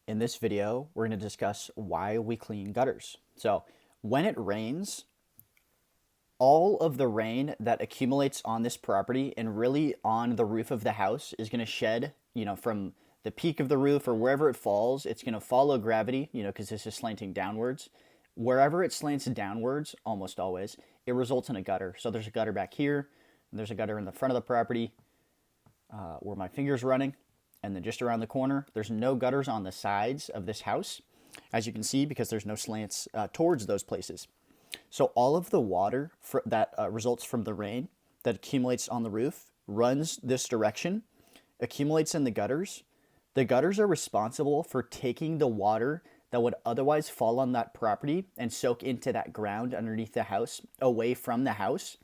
In this video, we're going to discuss why we clean gutters. So, when it rains, all of the rain that accumulates on this property and really on the roof of the house is going to shed, from the peak of the roof or wherever it falls, it's going to follow gravity, because this is slanting downwards. Wherever it slants downwards, almost always, it results in a gutter. So, there's a gutter back here, and there's a gutter in the front of the property where my finger's running. And then just around the corner, there's no gutters on the sides of this house, as you can see, because there's no slants towards those places. So all of the water that results from the rain that accumulates on the roof runs this direction, accumulates in the gutters. The gutters are responsible for taking the water that would otherwise fall on that property and soak into that ground underneath the house, away from the house,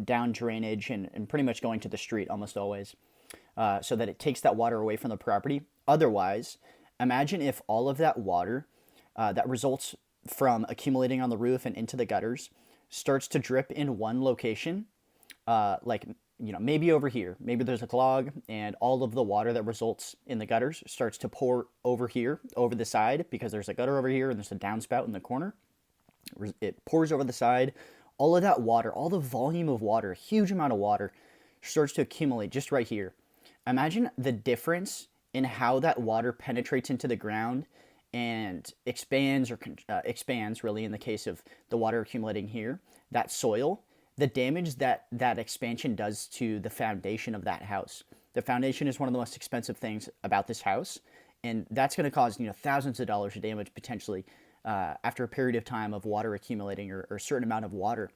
down drainage and pretty much going to the street almost always. So that it takes that water away from the property. Otherwise, imagine if all of that water that results from accumulating on the roof and into the gutters starts to drip in one location, maybe over here. Maybe there's a clog, and all of the water that results in the gutters starts to pour over here, over the side, because there's a gutter over here and there's a downspout in the corner. It pours over the side. All of that water, all the volume of water, a huge amount of water, starts to accumulate just right here. Imagine the difference in how that water penetrates into the ground and expands expands really in the case of the water accumulating here, that soil, the damage that that expansion does to the foundation of that house. The foundation is one of the most expensive things about this house, and that's going to cause thousands of dollars of damage potentially after a period of time of water accumulating or a certain amount of water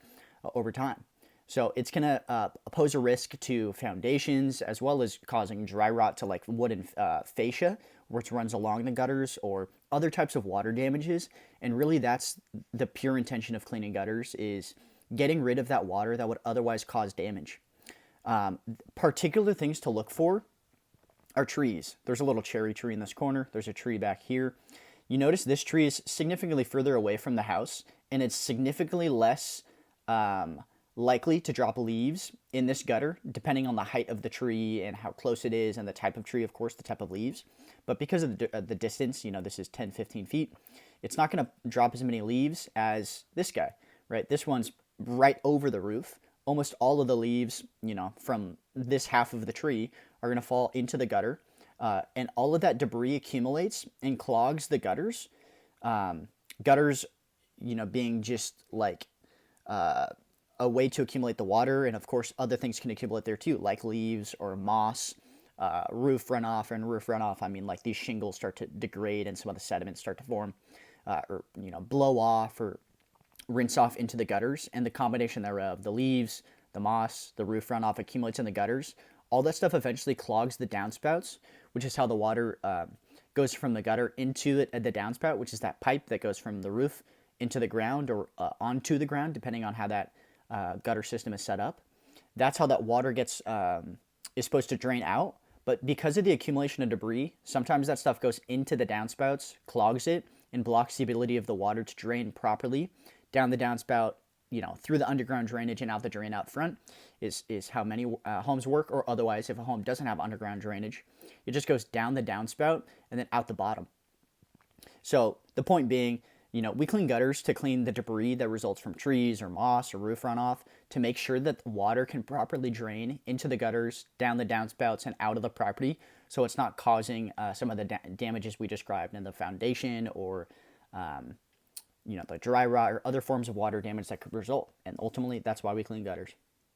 over time. So it's going to pose a risk to foundations as well as causing dry rot to like wooden fascia, which runs along the gutters, or other types of water damages. And really that's the pure intention of cleaning gutters, is getting rid of that water that would otherwise cause damage. Particular things to look for are trees. There's a little cherry tree in this corner. There's a tree back here. You notice this tree is significantly further away from the house, and it's significantly less likely to drop leaves in this gutter, depending on the height of the tree and how close it is, and the type of tree, of course, the type of leaves. But because of the distance, this is 10, 15 feet, it's not going to drop as many leaves as this guy, right? This one's right over the roof. Almost all of the leaves, from this half of the tree are going to fall into the gutter. And all of that debris accumulates and clogs the gutters. Gutters, being just like a way to accumulate the water, and of course other things can accumulate there too, like leaves or moss, roof runoff. And roof runoff, I mean like these shingles start to degrade and some of the sediments start to form, or blow off or rinse off into the gutters, and the combination thereof, the leaves, the moss, the roof runoff accumulates in the gutters. All that stuff eventually clogs the downspouts, which is how the water goes from the gutter into the downspout, which is that pipe that goes from the roof into the ground or onto the ground, depending on how that gutter system is set up. That's how that water is supposed to drain out. But because of the accumulation of debris, sometimes that stuff goes into the downspouts, clogs it, and blocks the ability of the water to drain properly down the downspout, through the underground drainage and out the drain out front is how many homes work. Or otherwise, if a home doesn't have underground drainage, it just goes down the downspout and then out the bottom. So the point being, we clean gutters to clean the debris that results from trees or moss or roof runoff, to make sure that the water can properly drain into the gutters, down the downspouts, and out of the property, so it's not causing some of the damages we described in the foundation, or the dry rot or other forms of water damage that could result. And ultimately, that's why we clean gutters.